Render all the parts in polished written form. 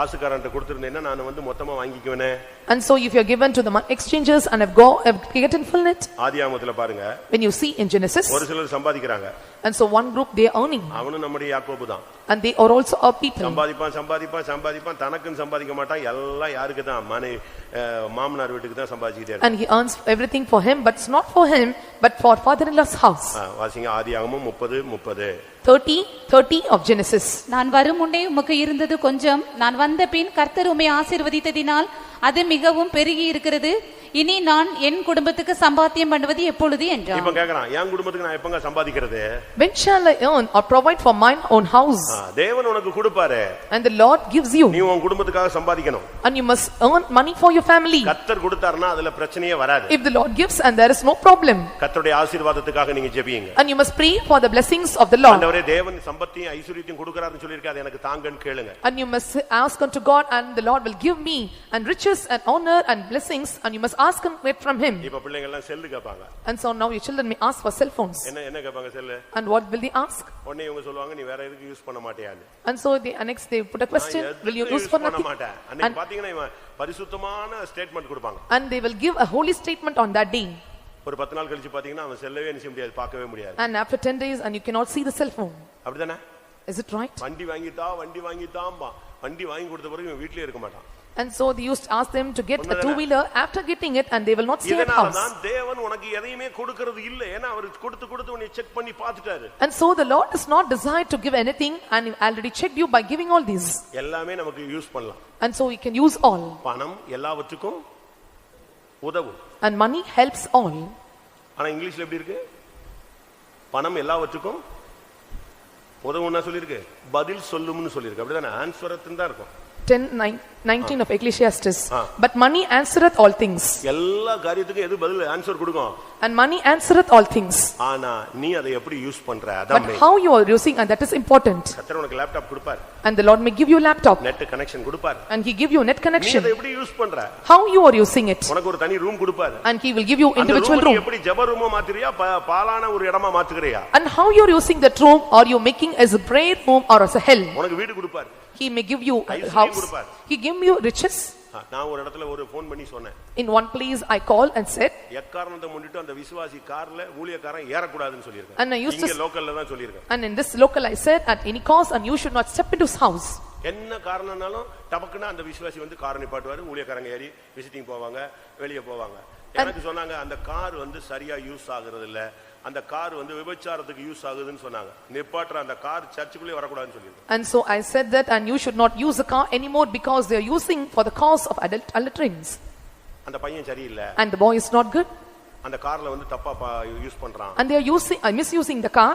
காசுக்காரன்ட்ட கொடுத்திருந்தேன்னா நான் வந்து மொத்தமா வாங்கிக்குவேனே. And so if you are given to the exchangers and have get in full net. ஆதியாகமத்துல பாருங்க, when you see in Genesis, ஒரு சிலர் சம்பாதிக்கறாங்க. and so one group they are earning. அவனும் நம்முடைய யாக்கோபு தான். and they are also our people. சம்பாதிப்பான் தனக்குன்னு சம்பாதிக்க மாட்டான், எல்லாம் யாருக்கு தான்? மாமனார் வீட்டுக்கு தான் சம்பாதிச்சிட்டே இருக்கான். and he earns everything for him, but it's not for him but for father-in-law's house. வாசிங்க ஆதியாகமம் 30:30. 30 of Genesis. நான் வரும் முன்னே உமக்கு இருந்தது கொஞ்சம், நான் வந்த பின் கர்த்தர் உம்மை ஆசீர்வதித்ததினால் அது மிகவும் பெருகி இருக்கிறது. இனி நான் என் குடும்பத்துக்கு சம்பாத்தியம் பண்ணுவது எப்பொழுது என்றார். இப்ப கேக்குறான், என் குடும்பத்துக்கு நான் எப்பங்க சம்பாதிக்கிறது? when shall I earn or provide for mine own house? தேவன் உனக்கு கொடுப்பாரே, and the Lord gives you. நீ உன் குடும்பத்துக்காக சம்பாதிக்கணும். and you must earn money for your family. கர்த்தர் கொடுத்தார்னா அதுல பிரச்சனையே வராது. if the Lord gives and there is no problem. கர்த்தருடைய ஆசீர்வாதத்துக்காக நீங்க ஜெபிங்க. and you must pray for the blessings of the Lord. ஆண்டவரே தேவன் சம்பத்தையும் ஐஸ்வரியத்தையும் கொடுக்கறாருன்னு சொல்லிருக்காரு, எனக்கு தாங்கன்னு கேளுங்க. and you must ask unto God and the Lord will give me and riches and honor and blessings, and you must ask and wait from him. இப்ப பிள்ளைங்க எல்லாம் செல் கேட்பாங்க. and so now your children may ask for cell phones. என்ன கேட்பாங்க செல்? and what will they ask? ஒண்ணே இவங்க சொல்வாங்க, நீ வேற எதுக்கு யூஸ் பண்ண மாட்டியான்னு. and so they next they put a question, will you use for nothing? அன்னைக்கு பாத்தீங்கன்னா இவன் பரிசுத்தமான ஸ்டேட்மென்ட் கொடுப்பாங்க. and they will give a holy statement on that day. ஒரு 10 நாள் கழிச்சு பாத்தீங்கன்னா அவன் செல்லவே நிச்சய முடியாது, பார்க்கவே முடியாது. and after 10 days and you cannot see the cell phone. அப்படிதானே? is it right? வண்டி வாங்கிட்டாம்பா, வண்டி வாங்கி கொடுத்த பிறகு இவன் வீட்லயே இருக்க மாட்டான். and so they used to ask them to get a two-wheeler after getting it, and they will not stay at house. இதனால தான் தேவன் உனக்கு எதையுமே கொடுக்கிறது இல்ல, ஏனா அவர் கொடுத்து உன்னை செக் பண்ணி பார்த்துட்டாரு. and so the Lord does not desire to give anything, and he already checked you by giving all these. எல்லாமே நமக்கு யூஸ் பண்ணலாம். and so we can use all. பணம் எல்லாவற்றுக்கும் உதவும். and money helps all. ஆனா இங்கிலீஷ்ல எப்படி இருக்கு? பணம் எல்லாவற்றுக்கும் உதவும்னா சொல்லிருக்கு, பதில் சொல்லும்னு சொல்லிருக்கு. அப்படிதானே? ஆன்சரத்னு தான் இருக்கும். 10:19 of Ecclesiastes. but money answereth all things. எல்லா காரியத்துக்கும் எது பதில் ஆன்சர் கொடுக்கும்? and money answereth all things. ஆனா நீ அதை எப்படி யூஸ் பண்ற? அதான் but how you are using, and that is important. கர்த்தர் உனக்கு லேப்டாப் கொடுப்பார். and the Lord may give you laptop. Net connection கொடுப்பார். and he give you net connection. நீ அதை எப்படி யூஸ் பண்ற? how you are using it. உனக்கு ஒரு தனி ரூம் கொடுப்பார். and he will give you individual room. எப்படி ஜெப ரூமா மாத்துறியா, பாலான ஒரு இடமா மாத்துறியா? and how you are using that room, or you making as a prayer room or as a hell. உனக்கு வீடு கொடுப்பார். he may give you a house. he give you riches. நான் ஒரு இடத்துல ஒரு ஃபோன் பண்ணி சொன்னேன். in one place I called and said, எக்காரணத்தை முன்னிட்டு அந்த விசுவாசி கார்ல ஊழியக்காரன் ஏறக்கூடாதுன்னு சொல்லிருக்கேன். and I used இங்க லோக்கல்ல தான் சொல்லிருக்கேன். and in this local I said, at any cost, and you should not step into his house. என்ன காரணம்னாலும் டபக்குனா அந்த விசுவாசி வந்து கார் நிப்பாட்டுவாரு, ஊழியக்காரங்க ஏறி விசிட்டிங் போவாங்க, வெளிய போவாங்க. எனக்கு சொன்னாங்க அந்த கார் வந்து சரியா யூஸ் ஆகுறது இல்ல, அந்த கார் வந்து விபச்சாரத்துக்கு யூஸ் ஆகுதுன்னு சொன்னாங்க. நிப்பாட்ற அந்த கார் சர்ச்சுக்குள்ளே வரக்கூடாதுன்னு சொல்லிருக்கேன். and so I said that, and you should not use the car anymore because they are using for the cause of adulterings. அந்த பையன் சரியில்லை, and the boy is not good, அந்த கார்ல வந்து தப்பா யூஸ் பண்றான், and they are misusing the car.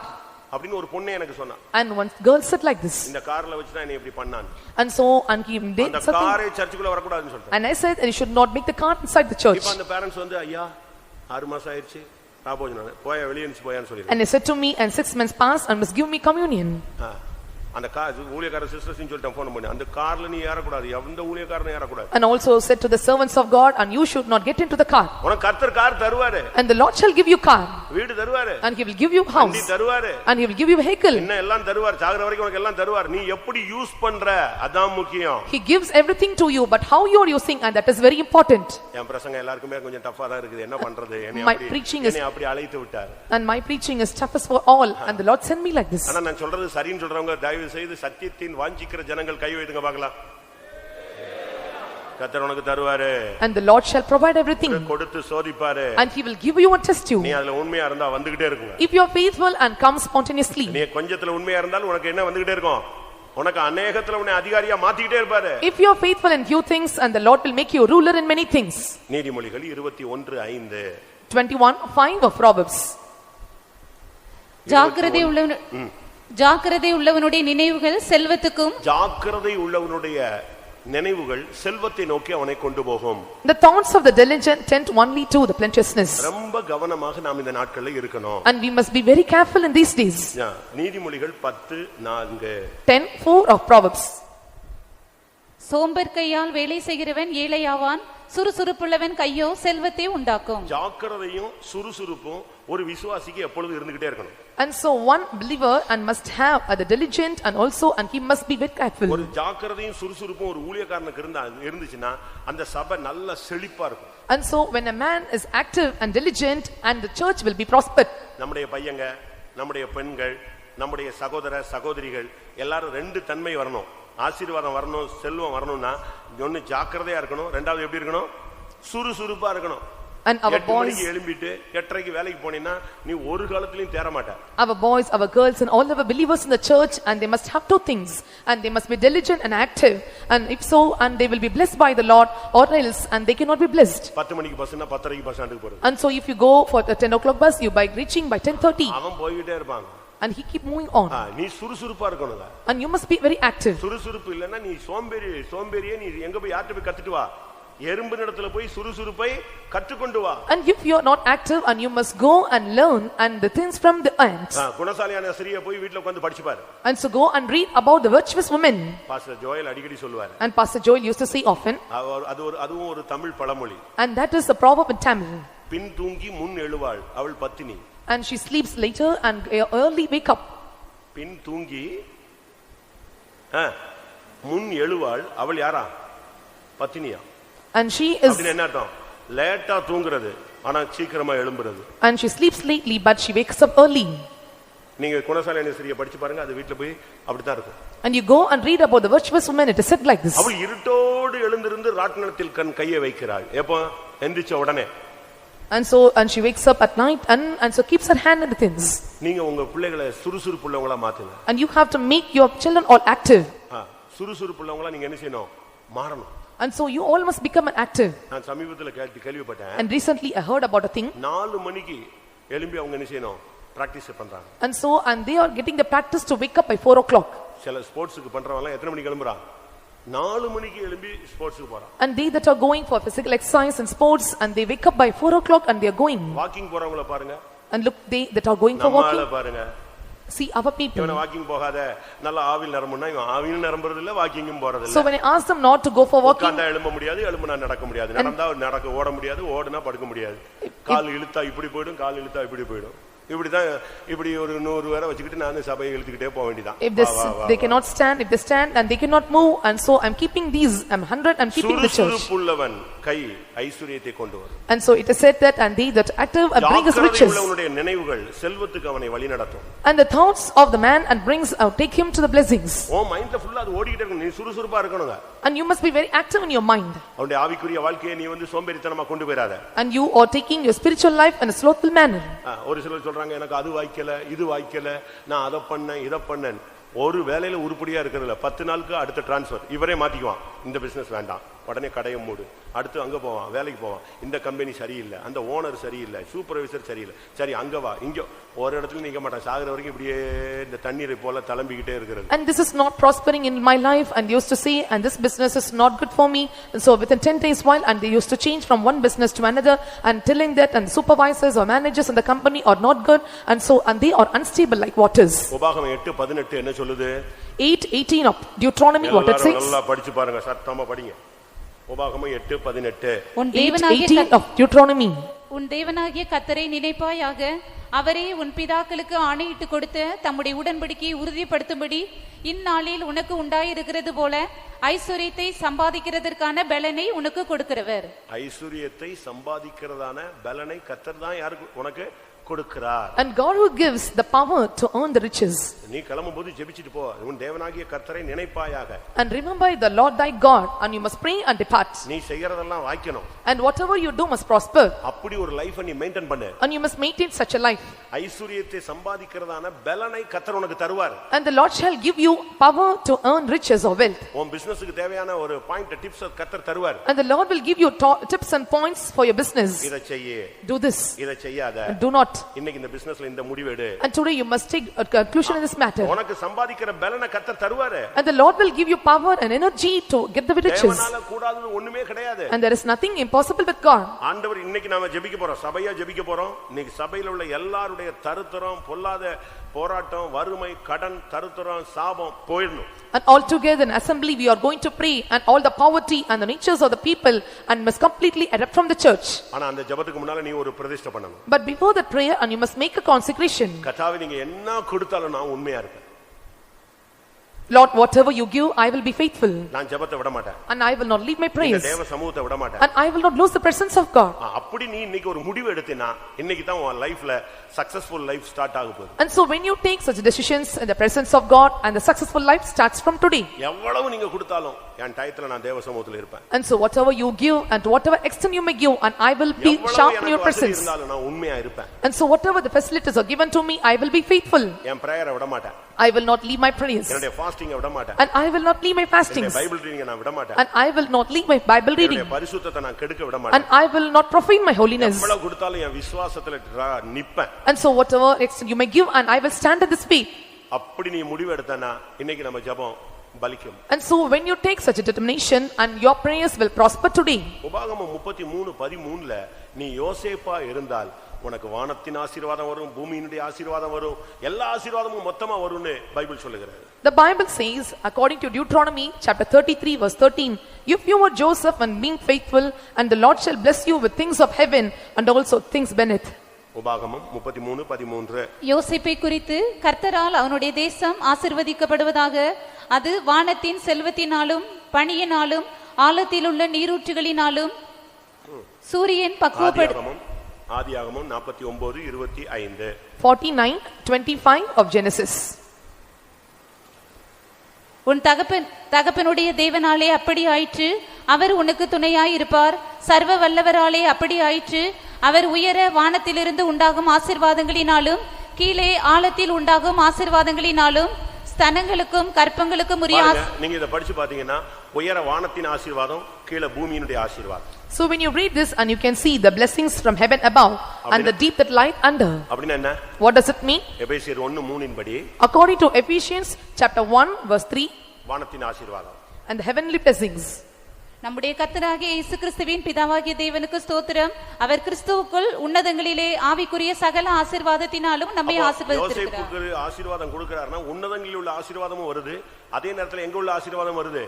அப்படின்னு ஒரு பொண்ணே எனக்கு சொன்னா. and one girl said like this, இந்த கார்ல வச்சு தான் நீ இப்படி பண்ணான். and so and he did something, அந்த காரை சர்ச்சுக்குள்ள வரக்கூடாதுன்னு சொல்லிட்டான். and I said, and you should not make the car inside the church. இப்ப அந்த பேரண்ட்ஸ் வந்து ஐயா 6 மாசம் ஆயிருச்சு, ராபோஜன போய் வெளிய நின்னு போயான்னு சொல்லிருக்காங்க. and they said to me, and 6 months passed and must give me communion. அந்த கார் ஊழியக்கார சிஸ்டர்ஸ் சொல்லிட்டேன் ஃபோன் பண்ணி, அந்த கார்ல நீ ஏறக்கூடாது, எந்த ஊழியக்காரனும் ஏறக்கூடாது. and also said to the servants of God, and you should not get into the car. உனக்கு கர்த்தர் car தருவாரு, and the Lord shall give you car, வீடு தருவாரு, and he will give you house, வண்டி தருவாரு, and he will give you vehicle, என்ன எல்லாம் தருவார், சாகற வரைக்கும் உனக்கு எல்லாம் தருவார். நீ எப்படி யூஸ் பண்ற அதான் முக்கியம். he gives everything to you, but how you are using, and that is very important. என் பிரசங்க எல்லாருக்குமே கொஞ்சம் டஃபா தான் இருக்குது, என்ன பண்றது? my preaching is அப்படி அழைத்து விட்டார், and my preaching is toughest for all, and the Lord sent me like this. ஆனா நான் சொல்றது சரின்னு சொல்றவங்க தயவு செய்து சத்தியத்தின் வாஞ்சிக்கிற ஜனங்கள் கை வைத்துங்க பார்க்கலாம். கர்த்தர் உனக்கு தருவாரு, and the Lord shall provide everything, கொடுத்து சோதிப்பாரு, and he will give you and test you. நீ அதுல உண்மையா இருந்தா வந்துகிட்டே இருக்கும். if you are faithful and come spontaneously, நீ கொஞ்சத்துல உண்மையா இருந்தால் உனக்கு என்ன வந்துகிட்டே இருக்கும்? உனக்கு அநேகத்துல உன்னை அதிகாரியா மாத்திட்டே இருப்பாரு. if you are faithful in few things, and the Lord will make you ruler in many things. நீதிமொழிகள் 21:5 21:5 of Proverbs. ஜாக்கிரதை உள்ளவனுடைய நினைவுகள் செல்வத்துக்கும், ஜாக்கிரதை உள்ளவனுடைய நினைவுகள் செல்வத்தை நோக்கி அவனை கொண்டு போகும். the thoughts of the diligent tend only to the plenteousness. ரொம்ப கவனமாக நாம் இந்த நாட்களில் இருக்கணும். and we must be very careful in these days. நீதிமொழிகள் 10:4 10:4 of Proverbs. சோம்பர் கையால் வேலை செய்கிறவன் ஏழையாவான், சுறுசுறுப்புள்ளவன் கையோ செல்வத்தை உண்டாக்கும். ஜாக்கிரதையும் சுறுசுறுப்பும் ஒரு விசுவாசிக்கு எப்பொழுதும் இருந்துகிட்டே இருக்கணும். And so one believer and must have the diligent and also and he must be very careful. ஒரு ஜாக்கிரதையும் சுறுசுறுப்பும் ஒரு ஊழியக்காரனுக்கு இருந்துச்சுன்னா அந்த சபை நல்ல செழிப்பா இருக்கும். And so when a man is active and diligent and the church will be prospered. நம்முடைய பையங்க, நம்முடைய பெண்கள், நம்முடைய சகோதர சகோதரிகள் எல்லாரும் ரெண்டு தன்மை வரணும். ஆசீர்வாதம் வரணும், செல்வம் வரணும்னா ஒன்னு ஜாக்கிரதையா இருக்கணும், ரெண்டாவது எப்படி இருக்கணும், சுறுசுறுப்பா இருக்கணும். And our boys எழும்பிட்டு 8:30க்கு வேலைக்கு போனீனா நீ ஒரு காலத்திலயும் தேற மாட்ட. Our boys, our girls and all our believers in the church, and they must have two things, and they must be diligent and active, and if so, and they will be blessed by the Lord, or else and they cannot be blessed. 10 மணிக்கு பஸ்னா 10:30க்கு bus ஸ்டாண்டுக்கு போறது. And so if you go for the 10 o'clock bus, you by reaching by 10:30. அவன் போயிட்டே இருப்பாங்க. And he keep moving on. நீ சுறுசுறுப்பா இருக்கணுங்க. And you must be very active. சுறுசுறுப்பு இல்லனா நீ சோம்பேறியே நீ எங்க போய் யார்ட்ட போய் கத்துட்டு வா? எறும்பு இடத்துல போய் சுறுசுறுப்பை கற்றுக்கொண்டு வா. And if you are not active, and you must go and learn and the things from the ants. குணசாலியான ஸ்திரியை போய் வீட்ல உட்கார்ந்து படிச்சு பாரு. And so go and read about the virtuous women. Pastor Joel அடிக்கடி சொல்வார். And Pastor Joel used to say often. அதுவும் ஒரு தமிழ் பழமொழி. And that is a proverb in Tamil. பின் தூங்கி முன் எழுவாள் அவள் பத்தினி. And she sleeps later and early wake up. பின் தூங்கி முன் எழுவாள் அவள் யாரா? பத்தினியா? And she is என்ன அர்த்தம்? லேட்டா தூங்குறது ஆனா சீக்கிரமா எழும்புறது. And she sleeps lately but she wakes up early. நீங்க குணசாலியான ஸ்திரியை படிச்சு பாருங்க, அது வீட்ல போய் அப்படிதான் இருக்கும். And you go and read about the virtuous woman, it is said like this. அவள் இருட்டோடு எழுந்திருந்து ராட்டினத்தில் கையை வைக்கிறாள். எப்போ? எந்திரிச்ச உடனே. And she wakes up at night and so keeps her hand in the things. நீங்க உங்க பிள்ளைகளை சுறுசுறுப்புள்ளவங்களா மாத்துங்க. And you have to make your children all active. சுறுசுறுப்புள்ளவங்களா நீங்க என்ன செய்யணும்? மாறணும். And so you all must become an active. நான் சமீபத்துல கேள்விப்பட்டேன். And recently I heard about a thing. 4 மணிக்கு எழும்பி அவங்க என்ன செய்யணும்? பிராக்டீஸ் பண்றாங்க. And they are getting the practice to wake up by 4 o'clock. சில ஸ்போர்ட்ஸ்க்கு பண்றவங்க எல்லாம் எத்தனை மணிக்கு எழும்புறாங்க? 4 மணிக்கு எழும்பி ஸ்போர்ட்ஸ்க்கு போறாங்க. And they that are going for physical exercise and sports, and they wake up by 4 o'clock and they are going. Walking போறவங்கள பாருங்க. And look, they that are going for walking. நம்மள பாருங்க. See our people. இவன walking போகாத, நல்ல ஆவில் நிரம்புனா இவன் ஆவில் நிரம்பறது இல்ல, வாக்கிங்கும் போறது இல்ல. So when I ask them not to go for walking, உட்கார்ந்தா எழும்ப முடியாது, எழும்புனா நடக்க முடியாது, நடந்தா ஓட முடியாது, ஓடுனா படுக்க முடியாது, கால் இழுத்தா இப்படி போய்டும், கால் இழுத்தா இப்படி போய்டும். இப்படி ஒரு 100 பேரை வச்சிட்டு நான் சபையை இழுத்துக்கிட்டே போக வேண்டியதான். If they cannot stand, if they stand and they cannot move, and so I'm keeping these, I'm 100, I'm keeping the church. சுறுசுறுப்புள்ளவன் கை ஐஸ்வரியத்தை கொண்டு வரும். And so it is said that and they that active and bring us riches. ஜாக்கிரதையுள்ளவனுடைய நினைவுகள் செல்வத்துக்கு அவனை வழிநடத்தும். And the thoughts of the man and brings out take him to the blessings. ஓ மைண்ட்ல ஃபுல்லா அது ஓடிட்டே இருக்கு, நீ சுறுசுறுப்பா இருக்கணும்ங்க. And you must be very active in your mind. அவனுடைய ஆவிக்குரிய வாழ்க்கையை நீ சோம்பேறித்தனமா கொண்டு போயிராத. And you are taking your spiritual life in a slothful manner. ஒரு சிலர் சொல்றாங்க எனக்கு அது வாய்க்கல, இது வாய்க்கல, நான் அதை பண்ணேன் இதை பண்ணேன். ஒரு வேலையில உருப்படியா இருக்கிறதுல 10 நாளுக்கு அடுத்த டிரான்ஸ்பர் இவரே மாத்திக்குவான். இந்த பிசினஸ் வேண்டாம், உடனே கடையை மூடு, அடுத்து அங்க போவான், வேலைக்கு போவான். இந்த கம்பெனி சரியில்லை, அந்த ஓனர் சரியில்லை, சூப்பர்வைசர் சரியில்லை, சரி அங்க வா, இங்க ஒரு இடத்துல நிக்க மாட்டான், சாகுற வரைக்கும் இப்படியே இந்த தண்ணீரை போல தளம்பிக்கிட்டே இருக்கிறது. And this is not prospering in my life, and used to say, and this business is not good for me. And so within 10 days while, and they used to change from one business to another, and telling that and supervisors or managers in the company are not good, and so and they are unstable like waters. உபாகமம் 8:18 என்ன சொல்லுது? 8:18 of Deuteronomy, what it says? நல்லா படிச்சு பாருங்க, சத்தமா படிங்க. உபாகமம் 8:18. 8:18 of Deuteronomy. உன் தேவனாகிய கர்த்தரை நினைப்பாயாக, அவரே உன் பிதாக்களுக்கு ஆணையிட்டு கொடுத்த தம்முடைய உடன்படிக்கையை உறுதிப்படுத்தும்படி இந்நாளில் உனக்கு உண்டாயிருக்கிறது போல ஐஸ்வரியத்தை சம்பாதிக்கிறதற்கான பலனை உனக்கு கொடுக்கிறவர். ஐஸ்வரியத்தை சம்பாதிக்கிறதான பலனை கர்த்தர் தான் யாருக்கு உனக்கு கொடுக்கிறார். And God who gives the power to earn the riches. நீ கிளம்பும்போது ஜெபிச்சிட்டு போ, உன் தேவனாகிய கர்த்தரை நினைப்பாயாக. And remember the Lord thy God, and you must pray and depart. நீ செய்யறதெல்லாம் வாய்க்கணும். And whatever you do must prosper. அப்படி ஒரு லைஃபை நீ மெயின்டைன் பண்ணு. And you must maintain such a life. ஐஸ்வரியத்தை சம்பாதிக்கிறதான பலனை கர்த்தர் உனக்கு தருவார். And the Lord shall give you power to earn riches or wealth. உன் பிசினஸ்க்கு தேவையான ஒரு பாயிண்ட் டிப்ஸ் கர்த்தர் தருவார். And the Lord will give you tips and points for your business. இத செய்ய. Do this. இத செய்யாத. Do not. இன்னைக்கு இந்த பிசினஸ்ல இந்த முடிவு எடு. And today you must take a conclusion in this matter. உனக்கு சம்பாதிக்கிற பலனை கர்த்தர் தருவார். And the Lord will give you power and energy to get the riches. தேவனால கூடாதது ஒண்ணுமே கிடையாது. And there is nothing impossible with God. ஆண்டவர் இன்னைக்கு நாம ஜெபிக்க போறோம், சபையா ஜெபிக்க போறோம். இன்னைக்கு சபையில உள்ள எல்லாருடைய தருத்தரம், பொல்லாத போராட்டம், வறுமை, கடன், தரித்திரம், சாபம் போயிடணும். And all together in assembly we are going to pray, and all the poverty and the natures of the people and must completely erupt from the church. ஆனா அந்த ஜெபத்துக்கு முன்னால நீ ஒரு பிரதிஷ்டை பண்ணணும். But before that prayer, and you must make a consecration. கர்த்தாவே நீங்க என்ன கொடுத்தாலும் நான் உண்மையா இருப்பேன். Lord, whatever you give, I will be faithful. நான் ஜெபத்தை விட மாட்டேன். And I will not leave my praise. இந்த தேவ சமூகத்தை விட மாட்டேன். And I will not lose the presence of God. அப்படி நீ இன்னைக்கு ஒரு முடிவு எடுத்தீனா இன்னைக்கு தான் உன் லைஃப்ல சக்சஸ்ஃபுல் லைஃப் ஸ்டார்ட் ஆக போகுது. And so when you take such decisions in the presence of God, and the successful life starts from today. எவ்வளவு நீங்க கொடுத்தாலும் என் டயத்துல நான் தேவ சமூகத்துல இருப்பேன். And so whatever you give, and to whatever extent you may give, and I will be sharp in your presence. இருந்தாலும் நான் உண்மையா இருப்பேன். And so whatever the facilities are given to me, I will be faithful. என் பிரேயரை விட மாட்டேன். I will not leave my prayers. என்னுடைய ஃபாஸ்டிங்கை விட மாட்டேன். And I will not leave my fastings. Bible ரீடிங்கை நான் விட மாட்டேன். And I will not leave my Bible reading. என்னுடைய பரிசுத்தத்தை நான் கெடுக்க விட மாட்டேன். And I will not profane my holiness. எவ்வளவு கொடுத்தாலும் என் விசுவாசத்துல நிப்பேன். And so whatever extent you may give, and I will stand at this feet. அப்படி நீ முடிவு எடுத்தனா இன்னைக்கு நம்ம ஜெபம் பலிக்கும். And so when you take such a determination, and your prayers will prosper today. உபாகமம் 33:13ல நீ யோசேப்பா இருந்தால் உனக்கு வானத்தின் ஆசீர்வாதம் வரும், பூமியினுடைய ஆசீர்வாதம் வரும், எல்லா ஆசீர்வாதமும் மொத்தமா வரும்னு பைபிள் சொல்லுகிறது. The Bible says, according to Deuteronomy chapter 33 verse 13, if you were Joseph and being faithful, and the Lord shall bless you with things of heaven and also things beneath. உபாகமம் 33:13. யோசேப்பை குறித்து கர்த்தரால் அவனுடைய தேசம் ஆசீர்வதிக்கப்படுவதாக, அது வானத்தின் செல்வத்தினாலும் பனியினாலும் ஆழத்திலுள்ள நீரூற்றுகளினாலும் சூரியன் ஆதியாகமம் 49:25. 49:25 of Genesis. உன் தகப்பனுடைய தேவனாலே அப்படி ஆயிற்று, அவர் உனக்கு துணையாய் இருப்பார். சர்வ வல்லவராலே அப்படி ஆயிற்று, அவர் உயர வானத்திலிருந்து உண்டாகும் ஆசீர்வாதங்களினாலும் கீழே ஆழத்தில் உண்டாகும் ஆசீர்வாதங்களினாலும் ஸ்தனங்களுக்கும் கற்பங்களுக்கும் உரிய. நீங்க இத படிச்சு பாத்தீங்கன்னா உயர வானத்தின் ஆசீர்வாதம், கீழ பூமியினுடைய ஆசீர்வாதம். So when you read this, and you can see the blessings from heaven above and the deep that lie under. அப்படினா என்ன? What does it mean? எபேசியர் 1:3 படி, according to Ephesians chapter 1 verse 3, வானத்தின் ஆசீர்வாதம் and the heavenly blessings. நம்முடைய கர்த்தராகிய இயேசு கிறிஸ்துவின் பிதாவாகிய தேவனுக்கு ஸ்தோத்திரம். அவர் கிறிஸ்துவுக்குள் உன்னதங்களிலே ஆவிக்குரிய சகல ஆசீர்வாதத்தினாலும் நம்மை ஆசீர்வதித்திருக்கிறார். யோசேப்புக்கு ஆசீர்வாதம் கொடுக்கிறார்னா உன்னதங்களில் உள்ள ஆசீர்வாதமும் வருது, அதே நேரத்துல எங்க உள்ள ஆசீர்வாதம் வருது,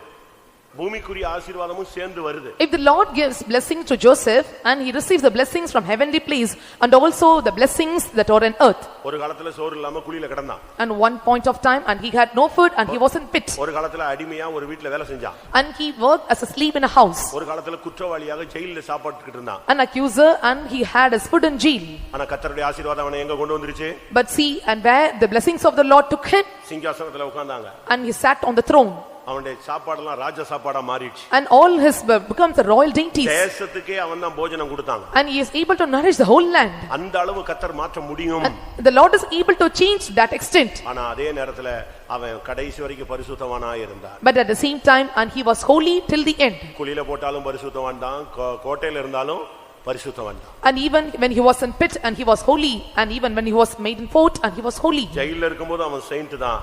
பூமிக்குரிய ஆசீர்வாதமும் சேர்ந்து வருது. If the Lord gives blessing to Joseph, and he receives the blessings from heavenly place, and also the blessings that are in earth. ஒரு காலத்துல சோறு இல்லாம குழியில கிடந்தான். And one point of time, and he had no food, and he was in pit. ஒரு காலத்துல அடிமையா ஒரு வீட்ல வேலை செஞ்சான். And he worked as a slave in a house. ஒரு காலத்துல குற்றவாளியாக ஜெயில்ல சாப்பிட்டுக்கிட்டு இருந்தான். An accuser, and he had his food in jail. ஆனா கர்த்தருடைய ஆசீர்வாதம் அவனை எங்க கொண்டு வந்திருச்சு? But see, and where the blessings of the Lord took him, சிங்காசனத்துல உட்கார்ந்தாங்க. and he sat on the throne. அவனுடைய சாப்பாடெல்லாம் ராஜ சாப்பாடா மாறிடுச்சு. And all his becomes the royal dainties. தேசத்துக்கே அவன்தான் போஜனம் கொடுத்தாங்க. And he is able to nourish the whole land. அந்த அளவு கர்த்தர் மாற்ற முடியும். The Lord is able to change that extent. ஆனா அதே நேரத்துல அவன் கடைசி வரைக்கும் பரிசுத்தவானாய் இருந்தான். But at the same time, and he was holy till the end. குழியில போட்டாலும் பரிசுத்தவான் தான், கோட்டையில இருந்தாலும் பரிசுத்தவான் தான். And even when he was in pit, and he was holy, and even when he was made in fort, and he was holy. ஜெயில்ல இருக்கும்போது அவன் செயின்ட் தான்.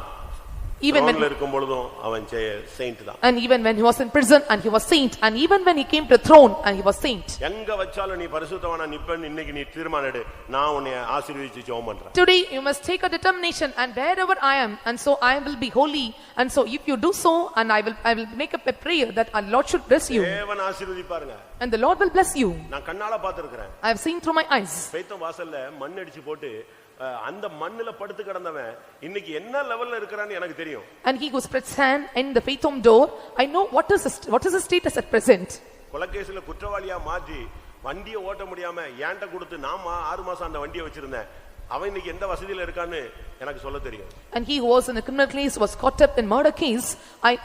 Even when இருக்கும் பொழுதும் அவன் செயின்ட் தான். And even when he was in prison, and he was saint, and even when he came to the throne, and he was saint. எங்க வச்சாலும் நீ பரிசுத்தவானா நிப்பேன்னு இன்னைக்கு நீ தீர்மானம் எடு. நான் உன்னை ஆசீர்வதிச்சு ஜெபம் பண்றேன். Today you must take a determination, and wherever I am, and so I will be holy, and so if you do so, and I will make up a prayer that our Lord should bless you. தேவன் ஆசீர்வதிப்பாருங்க. And the Lord will bless you. நான் கண்ணால பார்த்திருக்கிறேன். I have seen through my eyes. பேத்தம் வாசல்ல மண் அடிச்சு போட்டு அந்த மண்ணுல படுத்து கிடந்தவன் இன்னைக்கு என்ன லெவல்ல இருக்கறான்னு எனக்கு தெரியும். And he who spreads hand in the faith home door, I know what is the status at present. கொலைகேஸ்ல குற்றவாளியா மாற்றி வண்டியை ஓட்ட முடியாம ஏன்ட்ட கொடுத்து நான் 6 மாசம் அந்த வண்டியை வச்சிருந்தேன். அவன் இன்னைக்கு எந்த வசதியில இருக்கான்னு எனக்கு சொல்ல தெரியும். And he who was in a criminal case was caught up in murder case.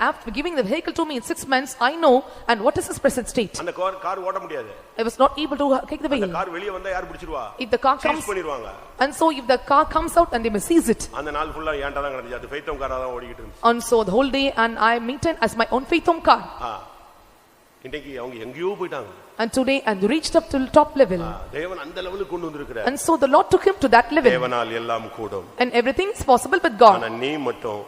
After giving the vehicle to me in 6 months, I know and what is his present state. அந்த கார் ஓட்ட முடியாது. I was not able to take the vehicle. அந்த car வெளிய வந்தா யார் பிடிச்சிடுவா? If the car comes, பண்ணிடுவாங்க. And so if the car comes out, and they may seize it. அந்த நாள் ஃபுல்லா ஏன்ட்ட தான் கிடந்துச்சு. அது ஃபெய்த்தம் காரா தான் ஓடிட்டு இருந்துச்சு. And so the whole day, and I maintained as my own faith home car. இன்னைக்கு அவங்க எங்கேயோ போய்ட்டாங்க. And today, and reached up to the top level. தேவன் அந்த லெவலுக்கு கொண்டு வந்திருக்கிறார். And so the Lord took him to that level. தேவனால் எல்லாம் கூடும். And everything is possible with God. ஆனா நீ மட்டும்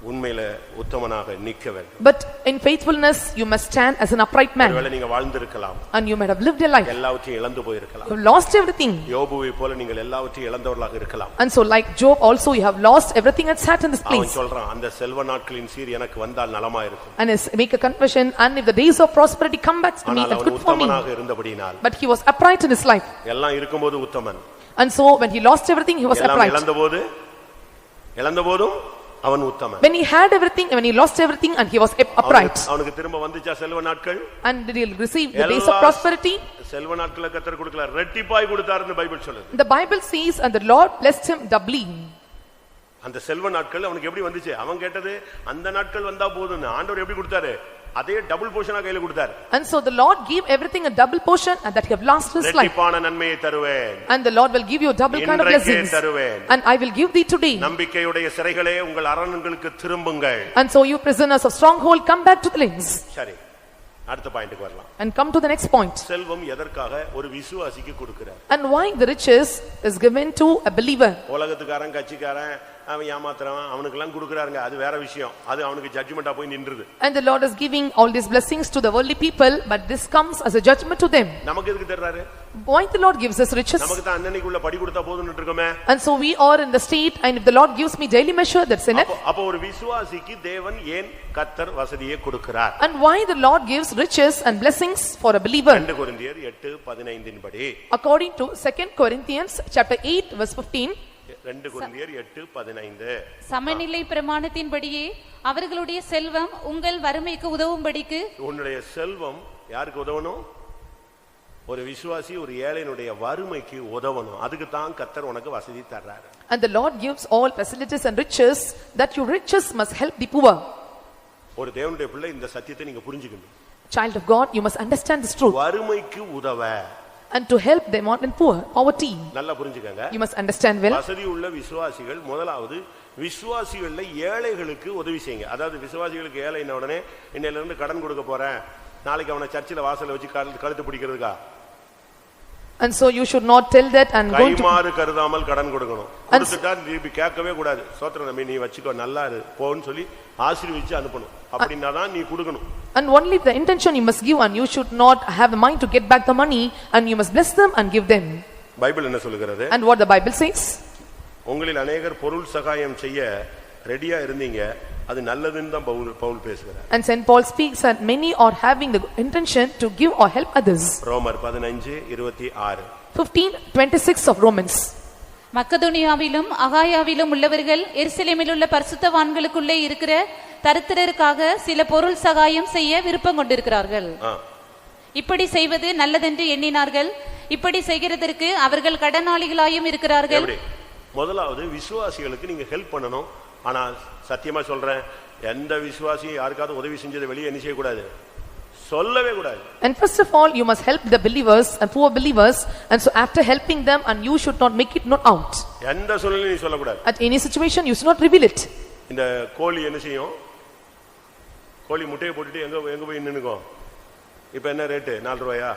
உண்மையில உத்தமனாக நிற்க வேண்டும். But in faithfulness you must stand as an upright man. ஒருவேளை நீங்க வாழ்ந்திருக்கலாம், And you might have lived your life. எல்லாவற்றையும் இழந்து போயிருக்கலாம். You have lost everything. யோபுவை போல நீங்கள் எல்லாவற்றையும் இழந்தவர்களாக இருக்கலாம். And so like Job also you have lost everything and sat in this அவன் place. சொல்றான், அந்த செல்வ நாட்களின் சீர் எனக்கு வந்தால் நலமா இருக்கும். And make a confession, and if the days of prosperity come back to me, ஆனால் that's அவன் good for me. உத்தமனாக இருந்தபடியினால், But he was upright in his life. எல்லாம் இருக்கும்போது உத்தமன், And so when he lost everything he was எல்லாம் upright. இழந்தபோதும் அவன் உத்தமன். When he had everything, when he lost everything, and he was upright. அவனுக்கு திரும்ப வந்துச்சா செல்வ நாட்கள்? And did he receive the days of prosperity? செல்வ நாட்களை கர்த்தர் கொடுக்கல, ரெட்டிப்பாய் கொடுத்தாருன்னு பைபிள் சொல்லுது. The Bible says, and the Lord blessed him doubly. அந்த செல்வ நாட்கள் அவனுக்கு எப்படி வந்துச்சு? அவன் கேட்டது அந்த நாட்கள் வந்தா போதும்னு. ஆண்டவர் எப்படி கொடுத்தாரு? அதே டபுள் போர்ஷனா கையில கொடுத்தார். And so the Lord gave everything a double portion, and that he have lost his life. ரெட்டிப்பான நன்மையை தருவேன். And the Lord will give you double kind of blessings. And I will give thee today. நம்பிக்கையுடைய சிறைகளே உங்கள் அரண்களுக்கு திரும்புங்கள். And so you prisoners of stronghold, come back to the lanes. சரி, அடுத்த பாயிண்ட்க்கு வரலாம். And come to the next point. செல்வம் எதற்காக ஒரு விசுவாசிக்கு கொடுக்கிறார்? And why the riches is given to a believer? உலகத்துக்காரன், கட்சிக்காரன், அவன் ஏமாத்துறவன், அவனுக்கெல்லாம் கொடுக்கறாருங்க, அது வேற விஷயம். அது அவனுக்கு ஜட்ஜ்மென்ட்டா போய் நின்றுது. And the Lord is giving all these blessings to the worldly people, but this comes as a judgment to them. நமக்கு எதுக்கு தர்றாரு? Why the Lord gives us riches? நமக்கு தான் அன்னன்னைக்குள்ள படி கொடுத்தா போதும்னு இருக்கோமே. And so we are in the state, and if the Lord gives me daily measure, that's enough. அப்ப ஒரு விசுவாசிக்கு தேவன் ஏன் கர்த்தர் வசதியை கொடுக்கிறார்? And why the Lord gives riches and blessings for a believer? 2 கொரிந்தியர் 8:15 இன் படி, According to 2 Corinthians chapter 8 verse 15, 2 கொரிந்தியர் 8:15, சமநிலை பிரமாணத்தின்படியே அவர்களுடைய செல்வம் உங்கள் வறுமைக்கு உதவும்படிக்கு. உன்னுடைய செல்வம் யாருக்கு உதவணும்? ஒரு விசுவாசி ஒரு ஏழையினுடைய வறுமைக்கு உதவணும். அதுக்கு தான் கர்த்தர் உனக்கு வசதி தர்றாரு. And the Lord gives all facilities and riches, that your riches must help the poor. ஒரு தேவனுடைய பிள்ளை இந்த சத்தியத்தை நீங்க புரிஞ்சுக்கணும். Child of God, you must understand this truth. வறுமைக்கு உதவ, And to help them out in poverty. நல்லா புரிஞ்சுக்கங்க. You must understand well. வசதி உள்ள விசுவாசிகள் முதலாவது விசுவாசிகள்ல ஏழைகளுக்கு உதவி செய்யுங்க. அதாவது விசுவாசிகளுக்கு ஏழைன உடனே இன்னையில இருந்து கடன் கொடுக்க போறேன், நாளைக்கு அவனை சர்ச்சில் வாசல்ல வச்சு கழுத்து பிடிக்கிறதுக்கா? And so you should not tell that and going to கைமாறு கருதாமல் கடன் கொடுக்கணும். கொடுத்துட்டா திருப்பி கேட்கவே கூடாது. சோத்திரம் நம்பி நீ வச்சுக்கோ, நல்லா இரு போன்னு சொல்லி ஆசீர்வதிச்சு அனுப்பணும். அப்படின்னா தான் நீ கொடுக்கணும். And only the intention you must give, and you should not have the mind to get back the money, and you must bless them and give them. Bible என்ன சொல்லுகிறது? And what the Bible says? உங்களில் அநேகர் பொருள் சகாயம் செய்ய ரெடியா இருந்தீங்க, அது நல்லதுன்னு தான் பவுல் பேசுகிறார். And Saint Paul speaks that many are having the intention to give or help others. ரோமர் 15:26, 15:26 of Romans. மக்கதோனியாவிலும் அகாயாவிலும் உள்ளவர்கள் எருசலேமில் உள்ள பரிசுத்தவான்களுக்குள்ளே இருக்கிற தரித்திரருக்காக சில பொருள் சகாயம் செய்ய விருப்பம் கொண்டிருக்கிறார்கள். இப்படி செய்வது நல்லதென்று எண்ணினார்கள். இப்படி செய்கிறதற்கு அவர்கள் கடனாளிகளாயும் இருக்கிறார்கள். முதலாவது விசுவாசிகளுக்கு நீங்க ஹெல்ப் பண்ணணும். ஆனா சத்தியமா சொல்றேன், எந்த விசுவாசியும் யாருக்காவது உதவி செஞ்சதை வெளியே என்ன செய்ய கூடாது, சொல்லவே கூடாது. And first of all you must help the believers and poor believers, and so after helping them, and you should not make it not out. எந்த சூழ்நிலையும் நீ சொல்ல கூடாது. At any situation you should not reveal it. இந்த கோழி என்ன செய்யும்? கோழி முட்டையை போட்டுட்டு எங்க போய் நின்னுக்கும்? இப்ப என்ன ரேட்டு? 4 ரூபாயா?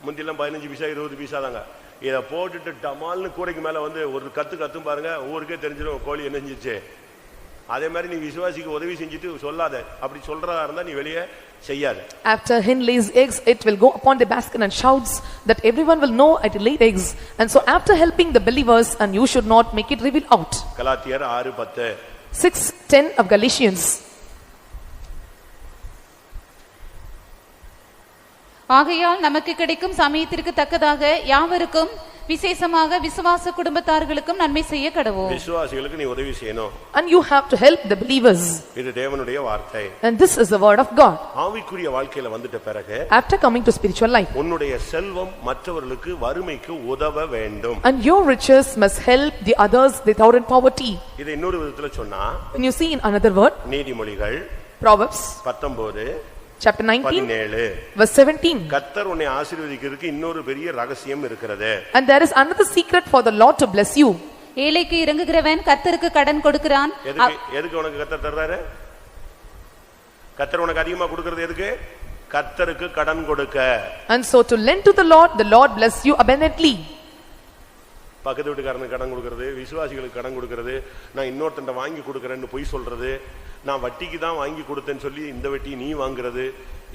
முந்திலாம் 15 பைசா 20 பைசா தாங்க. இத போட்டுட்டு டமால்னு கூடைக்கு மேல வந்து ஒரு கத்தும் பாருங்க, ஊருக்கே தெரிஞ்சிடும் கோழி என்ன செஞ்சிச்சு. அதே மாதிரி நீ விசுவாசிக்கு உதவி செஞ்சுட்டு சொல்லாத. அப்படி சொல்றதா இருந்தா நீ வெளியே செய்யாத. After hen lays eggs, it will go upon the basket and shouts that everyone will know it laid eggs. And so after helping the believers, and you should not make it reveal out. கலாத்தியர் 6:10, 6:10 of Galatians. ஆகையால் நமக்கு கிடைக்கும் சமயத்திற்கு தக்கதாக யாவருக்கும் விசேஷமாக விசுவாச குடும்பத்தார்களுக்கும் நன்மை செய்ய கடவோம். விசுவாசிகளுக்கு நீ உதவி செய்யணும். And you have to help the believers. இது தேவனுடைய வார்த்தை. And this is the word of God. ஆவிக்குரிய வாழ்க்கையில வந்துட்ட பிறகு, after coming to spiritual life, உன்னுடைய செல்வம் மற்றவர்களுக்கு வறுமைக்கு உதவ வேண்டும். And your riches must help the others that are in poverty. இது இன்னொரு விதத்துல சொன்னா, when you see in another word, நீதிமொழிகள் Proverbs 19 chapter 19 17 verse 17, கர்த்தர் உன்னை ஆசீர்வதிக்கிறதுக்கு இன்னொரு பெரிய ரகசியம் இருக்கிறது. and there is another secret for the Lord to bless you. ஏழைக்கு இறங்குகிறவன் கர்த்தருக்கு கடன் கொடுக்கிறான். எதுக்கு உனக்கு கர்த்தர் தர்றாரு? கர்த்தர் உனக்கு அதிகமா கொடுக்கிறது எதுக்கு? கர்த்தருக்கு கடன் கொடுக்க. And so to lend to the Lord bless you abundantly. பக்கத்து வீட்டுக்காரனுக்கு கடன் கொடுக்கறது, விசுவாசிகளுக்கு கடன் கொடுக்கறது, நான் இன்னொருத்தன்ட்ட வாங்கி கொடுக்கறேன்னு பொய் சொல்றது, நான் வட்டிக்கு தான் வாங்கி கொடுத்தேன்னு சொல்லி இந்த வட்டி நீ வாங்குறது,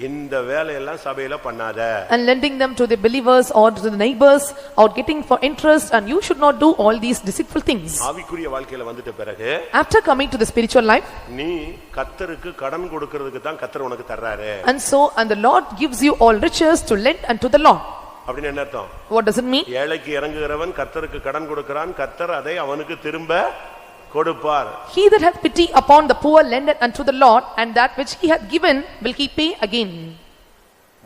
இந்த வேலையெல்லாம் சபையில பண்ணாத. And lending them to the believers or to the neighbors or getting for interest, and you should not do all these deceitful things. ஆவிக்குரிய வாழ்க்கையில வந்துட்ட பிறகு After coming to the spiritual life, நீ கர்த்தருக்கு கடன் கொடுக்கிறதுக்கு தான் கர்த்தர் உனக்கு தர்றாரு. and the Lord gives you all riches to lend unto the Lord. அப்படின்னு என்ன அர்த்தம்? What does it mean? ஏழைக்கு இறங்குகிறவன் கர்த்தருக்கு கடன் கொடுக்கிறான், கர்த்தர் அதை அவனுக்கு திரும்ப கொடுப்பார். He that hath pity upon the poor lendeth unto the Lord, and that which he hath given will he pay again.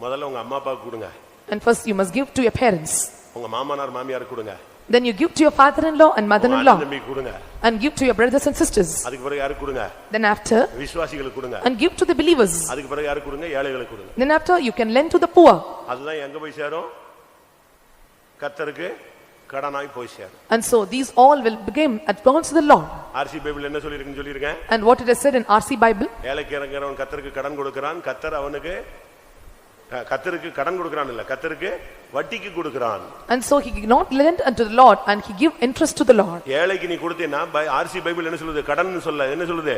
முதல்ல உங்க அம்மா அப்பாவுக்கு கொடுங்க. And first you must give to your parents. உங்க மாமனார் மாமியாருக்கு கொடுங்க. Then you give to your father-in-law and mother-in-law. தம்பிக்கு கொடுங்க. And give to your brothers and sisters. அதுக்கு பிறகு யாருக்கு கொடுங்க? Then after, விசுவாசிகளுக்கு கொடுங்க. and give to the believers. அதுக்கு பிறகு யாருக்கு கொடுங்க? ஏழைகளுக்கு கொடுங்க. Then after you can lend to the poor. அதுதான் எங்க போய் சேரும்? கர்த்தருக்கு கடனாய் போய் சேரும். And so these all will begin at once to the Lord. RC Bible என்ன சொல்லிருக்குன்னு சொல்லிருக்கேன். And what it is said in RC Bible, ஏழைக்கு இறங்குறவன் கர்த்தருக்கு கடன் கொடுக்கிறான், கர்த்தர் அவனுக்கு கர்த்தருக்கு கடன் கொடுக்கிறான் இல்ல, கர்த்தருக்கு வட்டிக்கு கொடுக்கிறான். and so he did not lend unto the Lord, and he give interest to the Lord. ஏழைக்கு நீ கொடுத்தேன்னா ஆர்சி பைபிள் என்ன சொல்லுது? கடன் சொல்ல என்ன சொல்லுது?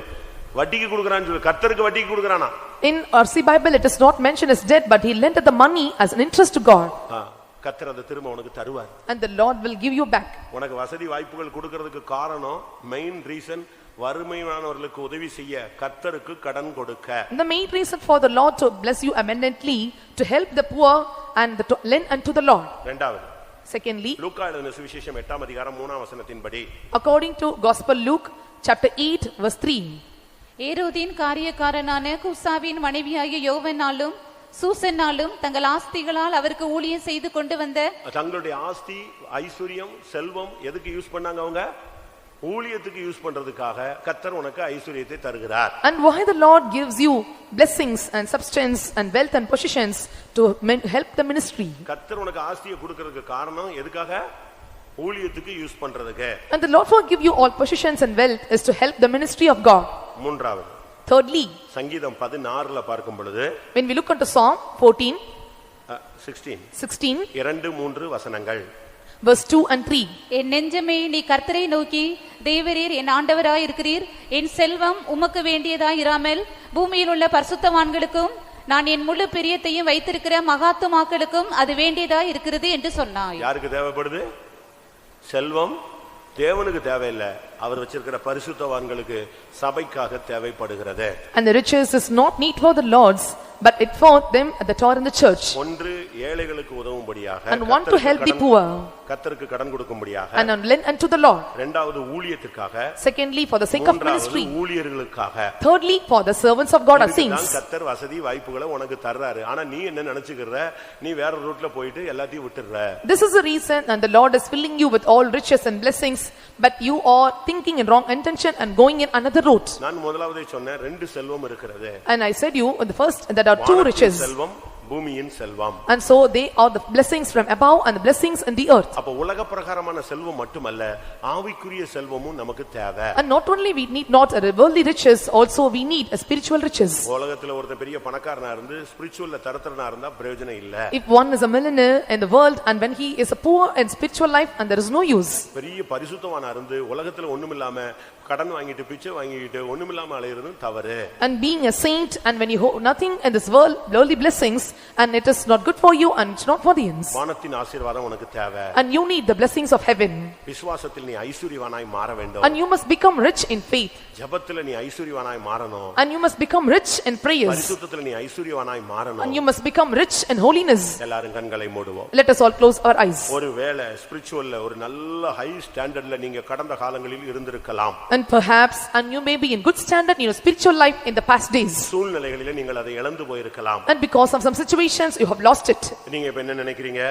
வட்டிக்கு கொடுக்கறான்னு சொல்லு. கர்த்தருக்கு வட்டிக்கு கொடுக்கறானா? In RC Bible it is not mentioned as debt, but he lent the money as an interest to God. கர்த்தர் அதை திரும்ப உனக்கு தருவார். And the Lord will give you back. உனக்கு வசதி வாய்ப்புகள் கொடுக்கிறதுக்கு காரணம், மெயின் ரீசன், வறுமையானவர்களுக்கு உதவி செய்ய கர்த்தருக்கு கடன் கொடுக்க. The main reason for the Lord to bless you abundantly, to help the poor and to lend unto the Lord. இரண்டாவது, Secondly, லூக்கா எழுதின சுவிசேஷம் 8ஆம் அதிகாரம் 3ஆம் வசனத்தின்படி, according to Gospel Luke chapter 8 verse 3, ஏரோதின் காரியக்காரனான குசாவின் மனைவியாகிய யோவனாலும் சூசன்னாலும் தங்கள் ஆஸ்திகளால் அவருக்கு ஊழியம் செய்து கொண்டு வந்த தங்களுடைய ஆஸ்தி, ஐஸ்வர்யம், செல்வம் எதுக்கு யூஸ் பண்ணாங்க? அவங்க ஊழியத்துக்கு யூஸ் பண்றதுக்காக கர்த்தர் உனக்கு ஐஸ்வரியத்தை தருகிறார். and why the Lord gives you blessings and substance and wealth and possessions to help the ministry. கர்த்தர் உனக்கு ஆஸ்தியை கொடுக்கிறதுக்கு காரணம் எதுக்காக? ஊழியத்துக்கு யூஸ் பண்றதுக்கு. And the Lord will give you all possessions and wealth is to help the ministry of God. மூன்றாவது, Thirdly, சங்கீதம் 16ல பார்க்கும் பொழுது, when we look into Psalm 14 16 2-3 வசனங்கள், verse 2 and 3, என் நெஞ்சமே நீ கர்த்தரை நோக்கி, தேவரீர் என் ஆண்டவராய் இருக்கிறீர், என் செல்வம் உமக்கு வேண்டியதாய் இராமல் பூமியில் உள்ள பரிசுத்தவான்களுக்கும் நான் என் முழு பிரியத்தையும் வைத்திருக்கிற மகாத்துமாக்களுக்கும் அது வேண்டியதாய் இருக்கிறது என்று சொன்னாய். யாருக்கு தேவைப்படுது? செல்வம் தேவனுக்கு தேவையில்லை, அவர் வச்சிருக்கிற பரிசுத்தவான்களுக்கு, சபைக்காக தேவைப்படுகிறது. and the riches is not need for the Lord's, but it for them that are in the church. ஒன்று ஏழைகளுக்கு உதவும்படியாக, and one to help the poor, கர்த்தருக்கு கடன் கொடுக்கும்படியாக, and lend unto the Lord. இரண்டாவது ஊழியத்திற்காக, secondly for the sake of ministry, ஊழியர்களுக்காக, thirdly for the servants of God or saints. கர்த்தர் வசதி வாய்ப்புகளை உனக்கு தர்றாரு. ஆனா நீ என்ன நினைச்சுக்கிற? நீ வேற ரூட்ல போயிட்டு எல்லாத்தையும் விட்டுற. This is the reason, and the Lord is filling you with all riches and blessings, but you are thinking in wrong intention and going in another route. நான் முதலாவதே சொன்னேன், ரெண்டு செல்வம் இருக்கிறது. and I said you the first that are two riches, செல்வம், பூமியின் செல்வம். and so they are the blessings from above and the blessings in the earth. அப்ப உலக பிரகாரமான செல்வம் மட்டுமல்ல, ஆவிக்குரிய செல்வமும் நமக்கு தேவை. and not only we need not a worldly riches, also we need a spiritual riches. உலகத்துல ஒருத்தன் பெரிய பணக்காரனா இருந்து ஸ்பிரிச்சுவல்ல தரத்திரனா இருந்தா பிரயோஜனம் இல்ல. if one is a millionaire in the world and when he is a poor in spiritual life, and there is no use. பெரிய பரிசுத்தவானா இருந்து உலகத்துல ஒண்ணுமில்லாம கடன் வாங்கிட்டு பிச்சை வாங்கிட்டு ஒண்ணுமில்லாம அலையறதும் தவறு. and being a saint and when you hold nothing in this world, worldly blessings, and it is not good for you and it's not for the ends. வானத்தின் ஆசீர்வாதம் உனக்கு தேவை. and you need the blessings of heaven. விசுவாசத்தில் நீ ஐஸ்வரியவானாய் மாற வேண்டும். and you must become rich in faith. ஜெபத்துல நீ ஐஸ்வரியவானாய் மாறணும். and you must become rich in prayers. பரிசுத்தத்துல நீ ஐஸ்வரியவானாய் மாறணும். and you must become rich in holiness. எல்லாரும் கண்களை மூடுவோம். let us all close our eyes. ஒருவேளை ஸ்பிரிச்சுவல்ல ஒரு நல்ல ஹை ஸ்டாண்டர்ட்ல நீங்க கடந்த காலங்களில் இருந்திருக்கலாம். and perhaps and you may be in good standard in your spiritual life in the past days. சூழ்நிலைகளிலே நீங்கள் அதை இழந்து போயிருக்கலாம். and because of some situations you have lost it. நீங்க இப்ப என்ன நினைக்கிறீங்க?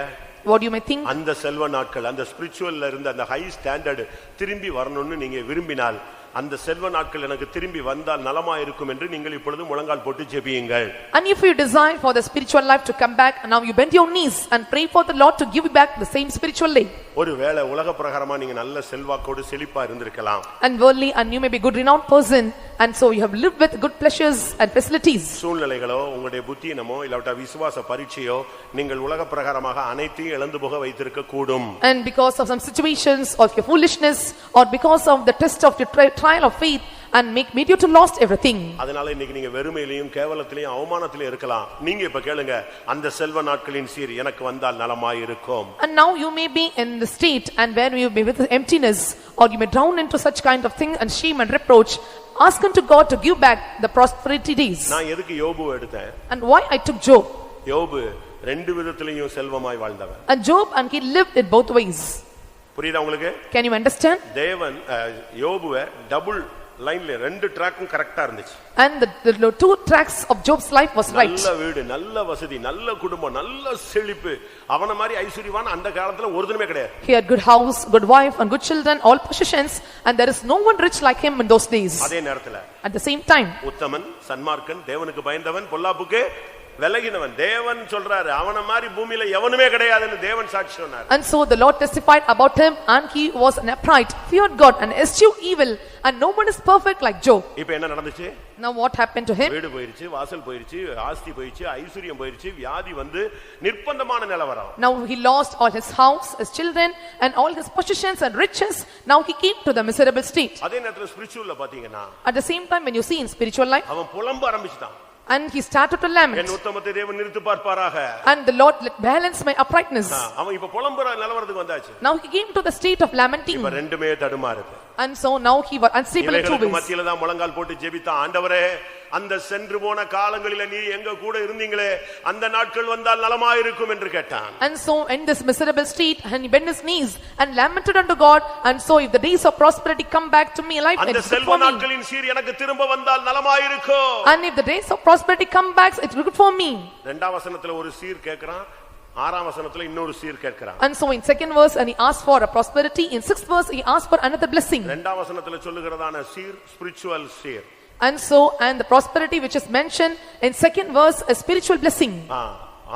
what you may think, அந்த செல்வ நாட்கள், அந்த ஸ்பிரிச்சுவல்ல இருந்த அந்த ஹை ஸ்டாண்டர்ட் திரும்பி வரணும்னு நீங்க விரும்பினால், அந்த செல்வ நாட்கள் எனக்கு திரும்பி வந்தால் நலமா இருக்கும் என்று நீங்கள் இப்பொழுது முழங்கால் போட்டு ஜெபியுங்கள். and if you desire for the spiritual life to come back, and now you bend your knees and pray for the Lord to give you back the same spiritual life. ஒருவேளை உலக பிரகாரமா நீங்க நல்ல செல்வாக்கோடு செழிப்பா இருந்திருக்கலாம். and worldly and you may be good renowned person And so you have lived with good pleasures and facilities. சூழ்நிலைகளோ உங்களுடைய புத்தியினமோ இல்லாட்ட விசுவாச பரீட்சையோ நீங்கள் உலக பிரகாரமாக அனைத்தையும் இழந்து போக வைத்திருக்க கூடும். And because of some situations of your foolishness or because of the test of your trial of faith and made you to lost everything. அதனால இன்னைக்கு நீங்க வெறுமையிலும் கேவலத்திலும் அவமானத்திலும் இருக்கலாம். நீங்க இப்ப கேளுங்க, அந்த செல்வ நாட்களின் சீர் எனக்கு வந்தால் நலமாய் இருக்கும். And now you may be in the state and where you may be with emptiness or you may drown into such kind of thing and shame and reproach. Ask unto God to give back the prosperity days. நான் எதுக்கு யோபுவை எடுத்தேன்? And why I took Job? யோபு ரெண்டு விதத்திலேயும் செல்வமாய் வாழ்ந்தவன். And Job, and he lived in both ways. புரியுதா உங்களுக்கு? Can you understand? தேவன் யோபுவை டபுள் லைன்ல ரெண்டு ட்ராக்கும் கரெக்ட்டா இருந்துச்சு. And the two tracks of Job's life was right. நல்ல வீடு, நல்ல வசதி, நல்ல குடும்பம், நல்ல செழிப்பு. அவன மாதிரி ஐஸ்வரியவான் அந்த காலத்துல ஒருத்தனுமே கிடையாது. He had good house, good wife and good children, all possessions, and there is no one rich like him in those days. அதே நேரத்துல At the same time, உத்தமன், சன்மார்க்கன், தேவனுக்கு பயந்தவன், பொல்லாப்புக்கு விலகினவன். தேவன் சொல்றாரு அவன மாதிரி பூமியில எவனுமே கிடையாதுன்னு தேவன் சாட்சி சொன்னார். And so the Lord testified about him, and he was an upright, feared God and eschewed evil, and no one is perfect like Job. இப்போ என்ன நடந்துச்சு? Now what happened to him? வீடு போயிருச்சு, வாசல் போயிருச்சு, ஆஸ்தி போயிருச்சு, ஐஸ்வரியம் போயிருச்சு, வியாதி வந்து நிர்பந்தமான நிலவரம். Now he lost all his house, his children and all his possessions and riches. Now he came to the miserable state. அதே நேரத்துல ஸ்பிரிச்சுவல்ல பாத்தீங்கன்னா At the same time, when you see in spiritual life, அவன் புலம்ப ஆரம்பிச்சிட்டான். and he started to lament. என் உத்தமத்தை தேவன் நிறுத்து பார்ப்பாராக. And the Lord let balance my uprightness. அவன் இப்ப புலம்பற நிலவரத்துக்கு வந்தாச்சு. Now he came to the state of lamenting. இப்ப ரெண்டுமே தடுமாறுது. And so now he was unstable in two ways. மத்தியில தான் முழங்கால் போட்டு ஜெபித்தான். ஆண்டவரே, அந்த சென்று போன காலங்களில நீ எங்க கூட இருந்தீங்களே, அந்த நாட்கள் வந்தால் நலமாய் இருக்கும் என்று கேட்டான். And so in this miserable state, and he bent his knees and lamented unto God, and so if the days of prosperity come back to me alive, அந்த செல்வ நாட்களின் சீர் எனக்கு திரும்ப வந்தால் நலமாய் இருக்கும். and if the days of prosperity come back, it's good for me. இரண்டாம் வசனத்துல ஒரு சீர் கேக்குறான், ஆறாம் வசனத்துல இன்னொரு சீர் கேக்குறான். And so in second verse, and he asked for a prosperity, in sixth verse he asked for another blessing. இரண்டாம் வசனத்துல சொல்லுகிறதான சீர் ஸ்பிரிச்சுவல் சீர். And so, and the prosperity which is mentioned in second verse, a spiritual blessing.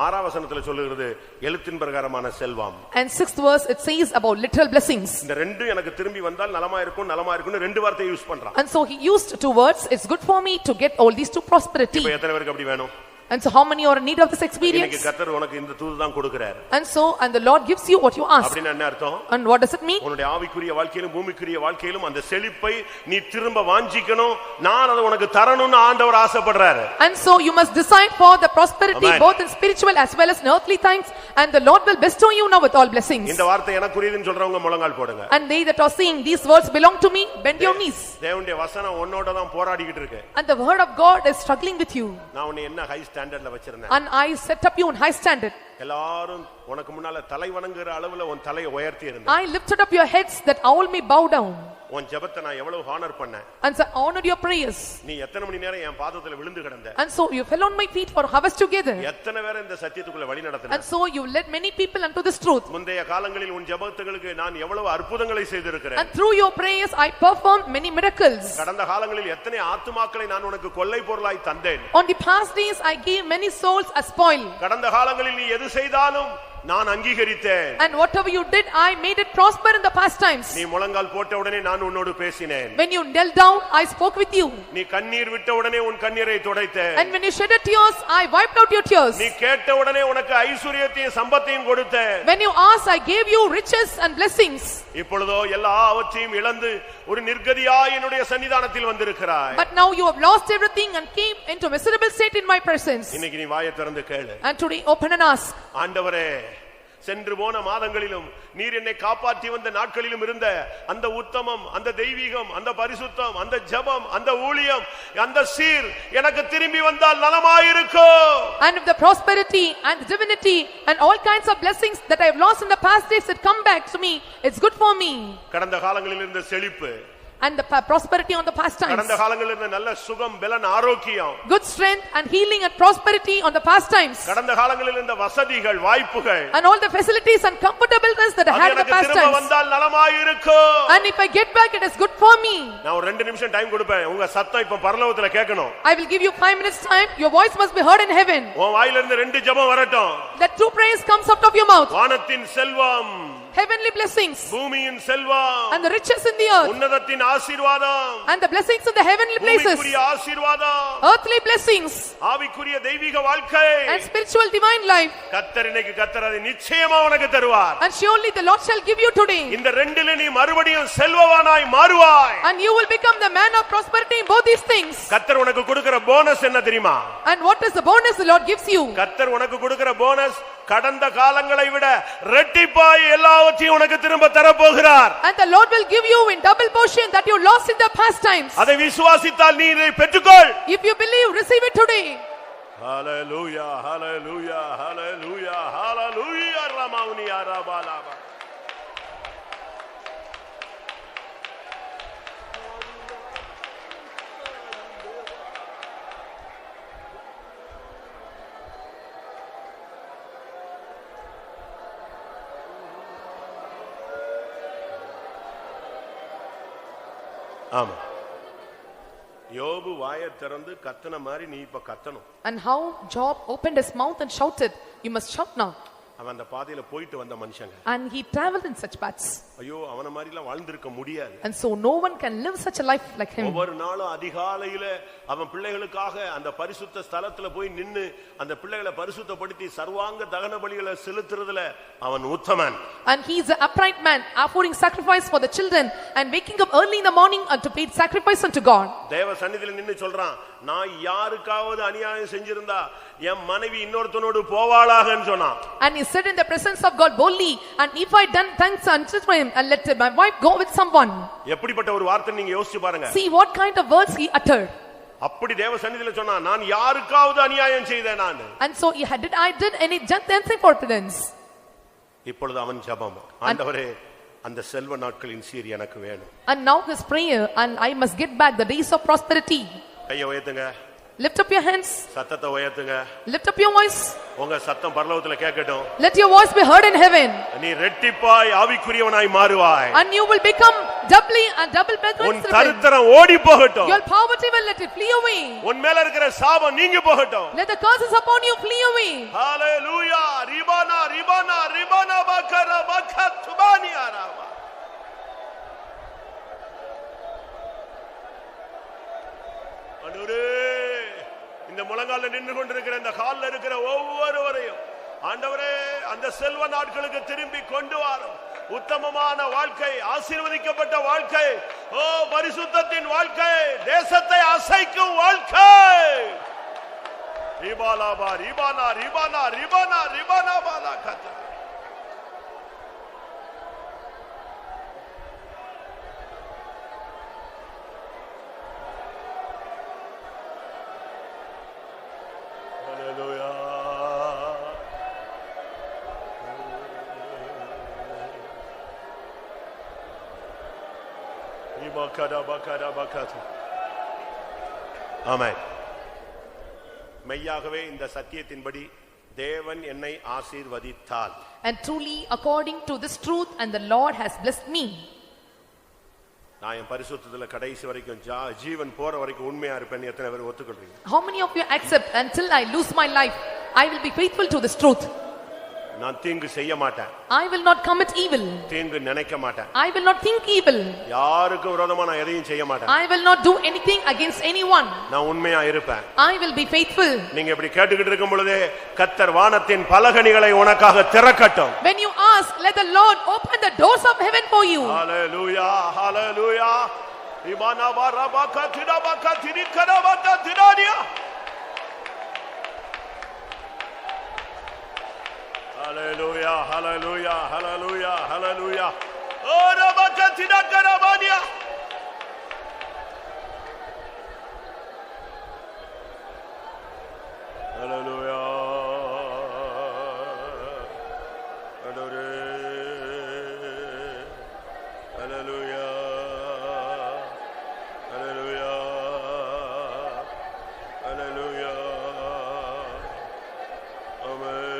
ஆறாம் வசனத்துல சொல்லுகிறது எழுத்தின் பிரகாரமான செல்வம். And sixth verse it says about literal blessings. இந்த ரெண்டும் எனக்கு திரும்பி வந்தால் நலமா இருக்கும், நலமா இருக்கும்னு ரெண்டு வார்த்தை யூஸ் பண்றான். And so he used two words, it's good for me to get all these two prosperity. இப்போ எத்தனை பேருக்கு அப்படி வேணும்? And so how many are in need of this experience? இன்னைக்கு கர்த்தர் உனக்கு இந்த தூது தான் கொடுக்கிறார். And so, and the Lord gives you what you ask. அப்படினா என்ன அர்த்தம்? And what does it mean? உன்னுடைய ஆவிக்குரிய வாழ்க்கையிலும் பூமிக்குரிய வாழ்க்கையிலும் அந்த செழிப்பை நீ திரும்ப வாஞ்சிக்கணும், நான் அதை உனக்கு தரணும்னு ஆண்டவர் ஆசைப்படுறாரு. And so you must decide for the prosperity. Amen. Both in spiritual as well as in earthly things, and the Lord will bestow you now with all blessings. இந்த வார்த்தை எனக்குரியதுன்னு சொல்றவங்க முழங்கால் போடுங்க. And they that are saying these words belong to me, bend your knees. தேவனுடைய வசனம் உன்னோட தான் போராடிக்கிட்டு இருக்கு. And the word of God is struggling with you. நான் உன்னை என்ன ஹை ஸ்டாண்டர்ட்ல வச்சிருந்தேன்? And I set up you in high standard. எல்லாரும் உனக்கு முன்னால தலை வணங்குற அளவுல உன் தலையை உயர்த்தி இருந்தேன். I lifted up your heads that all may bow down. உன் ஜெபத்தை நான் எவ்வளவு ஹானர் பண்ணேன். And so honored your prayers. நீ எத்தனை மணி நேரம் என் பாதத்துல விழுந்து கிடந்த. And so you fell on my feet for hours together. எத்தனை பேரை இந்த சத்தியத்துக்குள்ள வழி நடத்தின. And so you led many people unto this truth. முந்தைய காலங்களில் உன் ஜெபத்துகளுக்கு நான் எவ்வளவு அற்புதங்களை செய்திருக்கிறேன். And through your prayers I performed many miracles. கடந்த காலங்களில் எத்தனை ஆத்துமாக்களை நான் உனக்கு கொள்ளை பொருளாய் தந்தேன். On the past days I gave many souls as spoil. கடந்த காலங்களில் நீ எது செய்தாலும் நான் அங்கீகரித்தேன். And whatever you did I made it prosper in the past times. நீ முழங்கால் போட்ட உடனே நான் உன்னோடு பேசினேன். When you knelt down I spoke with you. நீ கண்ணீர் விட்ட உடனே உன் கண்ணீரை துடைத்தேன். And when you shed tears I wiped out your tears. நீ கேட்ட உடனே உனக்கு ஐஸ்வரியத்தையும் சம்பத்தையும் கொடுத்தேன். When you asked I gave you riches and blessings. இப்பொழுதோ எல்லாவற்றையும் இழந்து ஒரு நிர்கதியாய் என்னுடைய சன்னிதானத்தில் வந்திருக்கிறாய். But now you have lost everything and came into miserable state in my presence. இன்னைக்கு நீ வாயை திறந்து கேளு. And today open and ask. ஆண்டவரே, சென்று போன மாதங்களிலும் நீர் என்னை காப்பாற்றி வந்த நாட்களிலும் இருந்த அந்த உத்தமம், அந்த தெய்வீகம், அந்த பரிசுத்தம், அந்த ஜெபம், அந்த ஊழியம், அந்த சீர் எனக்கு திரும்பி வந்தால் நலமாயிருக்கும். And if the prosperity and the divinity and all kinds of blessings that I have lost in the past days that come back to me, it's good for me. கடந்த காலங்களில் இருந்த செழிப்பு, and the prosperity on the past times, கடந்த காலங்களில் இருந்த நல்ல சுகம், பலன், ஆரோக்கியம், good strength and healing and prosperity on the past times, கடந்த காலங்களில் இருந்த வசதிகள், வாய்ப்புகள், and all the facilities and comfortableness that I had in the past திரும்ப times, வந்தால் நலமாயிருக்கும். and if I get back it is good for me. நான் ஒரு 2 நிமிஷம் டைம் கொடுப்பேன். உங்க சத்தம் இப்ப பரலோகத்துல கேட்கணும். I will give you 5 minutes time. Your voice must be heard in heaven. உன் வாயில இருந்து 2 ஜெபம் வரட்டும். That 2 praise comes out of your mouth. வானத்தின் செல்வம், heavenly blessings, பூமியின் செல்வம், and the riches in the earth, உன்னதத்தின் ஆசீர்வாதம், and the blessings of the heavenly places, places, பூமிக்குரிய ஆசீர்வாதம், earthly blessings, ஆவிக்குரிய தெய்வீக வாழ்க்கை, and spiritual divine life. கர்த்தர் இன்னைக்கு கர்த்தர் அதை நிச்சயமா உனக்கு தருவார். And surely the Lord shall give you today. இந்த ரெண்டிலே நீ மறுபடியும் செல்வவானாய் மாறுவாய். And you will become the man of prosperity in both these things. கர்த்தர் உனக்கு கொடுக்கிற போனஸ் என்ன தெரியுமா? And what is the bonus the Lord gives you? கர்த்தர் உனக்கு கொடுக்கிற போனஸ் கடந்த காலங்களை விட இரட்டிப்பாய் எல்லாவற்றையும் உனக்கு திரும்ப தரப்போகிறார். And the Lord will give you in double portion that you lost in the past times. அதை விசுவாசித்தால் நீ இதை பெற்றுக்கொள். If you believe, receive it today. Hallelujah, hallelujah, hallelujah, hallelujah. Ramauni arabalaba. ஆமா, யோபு வாயை திறந்து கத்தன மாதிரி நீ இப்ப கத்தணும். And how Job opened his mouth and shouted, you must shout now. அவன் அந்த பாதையில போயிட்டு வந்த மனுஷங்க. And he traveled in such paths. ஐயோ, அவன மாதிரி எல்லாம் வாழ்ந்திருக்க முடியாது. And so no one can live such a life like him. ஒவ்வொரு நாளும் அதிகாலையில அவன் பிள்ளைகளுக்காக அந்த பரிசுத்த ஸ்தலத்துல போய் நின்னு அந்த பிள்ளைகளை பரிசுத்தப்படுத்தி சர்வாங்க தகன பலிகளை செலுத்துறதுல அவன் உத்தமன். And he is an upright man, offering sacrifice for the children and waking up early in the morning to pay sacrifice unto God. தேவ சந்நிதியில நின்னு சொல்றான், நான் யாருக்காவது அநியாயம் செஞ்சிருந்தா என் மனைவி இன்னொருத்தனோடு போவாளாகன்னு சொன்னான். And he said in the presence of God boldly, and if I done thanks unto him and let my wife go with someone. எப்படிப்பட்ட ஒரு வார்த்தை நீங்க யோசிச்சு பாருங்க. See what kind of words he uttered. அப்படி தேவ சந்நிதியில சொன்னா, நான் யாருக்காவது அநியாயம் செய்தேன் நான். And so I did any just for prudence. இப்பொழுது அவன் ஜெபம், ஆண்டவரே அந்த செல்வ நாட்களின் சீர் எனக்கு வேணும். And now his prayer, and I must get back the days of prosperity. கையை உயர்த்துங்க. Lift up your hands. சத்தத்தை உயர்த்துங்க. Lift up your voice. உங்க சத்தம் பரலோகத்துல கேட்கட்டும். Let your voice be heard in heaven. நீ ரெட்டிப்பாய் ஆவிக்குரியவனாய் மாறுவாய். And you will become doubly and double better. உன் தரித்திரம் ஓடி போகட்டும். Your poverty will let it flee away. உன் மேல இருக்கிற சாபம் நீங்கி போகட்டும். Let the curses upon you flee away. Hallelujah. ரிபானா ரிபானா ரிபானா பக்கர பக்கத்துபானி அரவா. ஆண்டவரே, இந்த முழங்கால நின்று கொண்டிருக்கிற இந்த கால்ல இருக்கிற ஒவ்வொருவரையும் ஆண்டவரே அந்த செல்வ நாட்களுக்கு திரும்பி கொண்டு வாரும். உத்தமமான வாழ்க்கை, ஆசீர்வதிக்கப்பட்ட வாழ்க்கை, ஓ பரிசுத்தத்தின் வாழ்க்கை, தேசத்தை அசைக்கும் வாழ்க்கை. ரிபாலாபா ரிபானா ரிபானா ரிபானா ரிபானா பாலா கத. ஆமென். மெய்யாகவே இந்த சத்தியத்தின்படி தேவன் என்னை ஆசீர்வதித்தால், and truly according to this truth, and the Lord has blessed me, நான் என் பரிசுத்தத்துல கடைசி வரைக்கும் ஜீவன் போற வரைக்கும் உண்மையா இருப்பேன். எத்தனை பேர் ஒத்துக்கொள்றீங்க? How many of you accept, until I lose my life I will be faithful to this truth? நான் தீங்கு செய்ய மாட்டேன். I will not commit evil. தீங்கு நினைக்க மாட்டேன். I will not think evil. யாருக்கு விரோதமா நான் எதையும் செய்ய மாட்டேன். I will not do anything against anyone. நான் உண்மையா இருப்பேன். I will be faithful. நீங்க இப்படி கேட்டுக்கிட்டு இருக்கும் பொழுதே கர்த்தர் வானத்தின் பலகணிகளை உனக்காக திறக்கட்டும். When you ask, let the Lord open the doors of heaven for you. Hallelujah, hallelujah. Imana barabaka tidabaka tidikarabata tidania. Hallelujah, hallelujah, hallelujah, hallelujah. Oh, rabaka tidakarabania. Hallelujah. Hallelujah. Hallelujah. Hallelujah. Amen.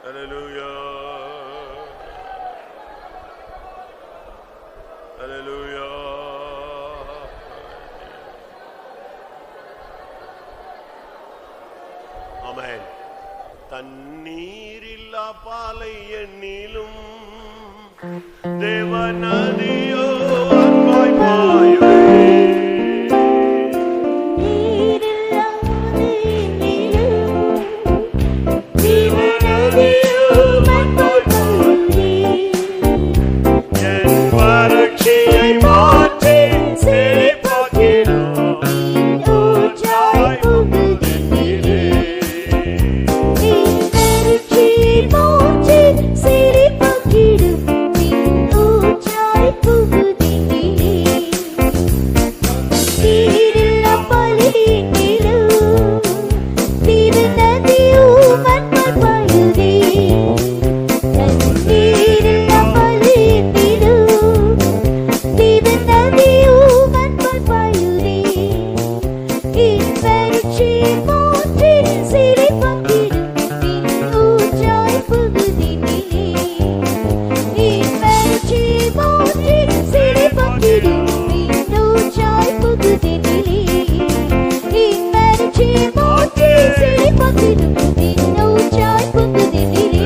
Hallelujah. Hallelujah. Amen. தண்ணீரில்லா பாலை எண்ணிலும் தேவநதியோ அன்பாய் செழிப்பாக்கிடும் ஊற்றாய் புகுதினிலே. இன்பருட்சி மூச்சு செழிப்பாக்கிடும் ஊற்றாய் புகுதினிலே. தீரில்லா பலியினிலும் திருநதியும் மண்மண் பாயுதே. தீரில்லா பலியினிலும் திருநதியும் மண்மண் பாயுதே. இன்பருட்சி மூச்சு செழிப்பாக்கிடும் ஊற்றாய் புகுதினிலே. இன்பருட்சி மூச்சு செழிப்பாக்கிடும் ஊற்றாய் புகுதினிலே. இன்பருட்சி மூச்சு செழிப்பாக்கிடும் ஊற்றாய் புகுதினிலே.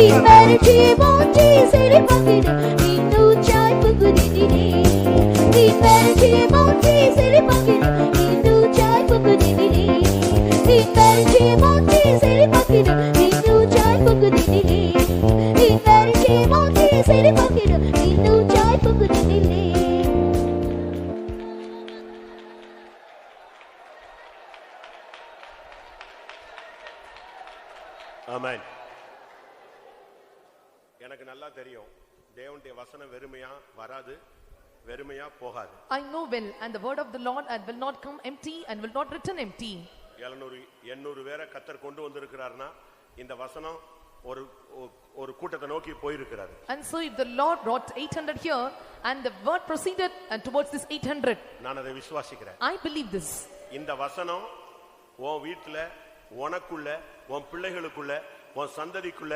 இன்பருட்சி மூச்சு செழிப்பாக்கிடும் ஊற்றாய் புகுதினிலே. இன்பருட்சி மூச்சு செழிப்பாக்கிடும் ஊற்றாய் புகுதினிலே. இன்பருட்சி மூச்சு செழிப்பாக்கிடும் ஊற்றாய் புகுதினிலே. இன்பருட்சி மூச்சு செழிப்பாக்கிடும் ஊற்றாய் புகுதினிலே. ஆமென். எனக்கு நல்லா தெரியும் தேவனுடைய வசனம் வெறுமையா வராது, வெறுமையா போகாது. I know well, and the word of the Lord and will not come empty and will not return empty. 700-800 பேரை கர்த்தர் கொண்டு வந்திருக்கிறார்னா இந்த வசனம் ஒரு கூட்டத்தை நோக்கி போயிருக்கிறாரு. And so if the Lord brought 800 here and the word proceeded and towards this 800, நான் அதை விசுவாசிக்கிறேன். I believe this. இந்த வசனம் உன் வீட்டுல, உனக்குள்ள, உன் பிள்ளைகளுக்குள்ள, உன் சந்ததிக்குள்ள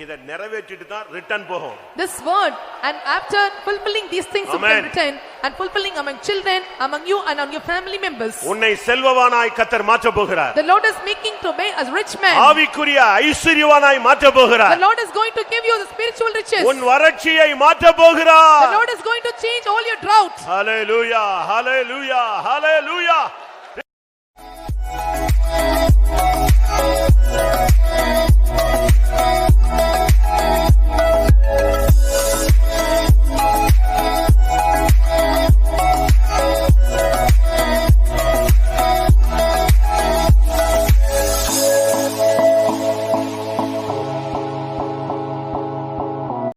இதை நிறைவேற்றிட்டு தான் ரிட்டர்ன் போகும். This word, and after fulfilling these things it will return and fulfilling among children, among you and on your family members. உன்னை செல்வவானாய் கர்த்தர் மாற்ற போகிறார். The Lord is making to be as rich man. ஆவிக்குரிய ஐஸ்வரியவானாய் மாற்ற போகிறார். The Lord is going to give you the spiritual riches. உன் வறட்சியை மாற்ற போகிறார். The Lord is going to change all your drought. Hallelujah, hallelujah, hallelujah.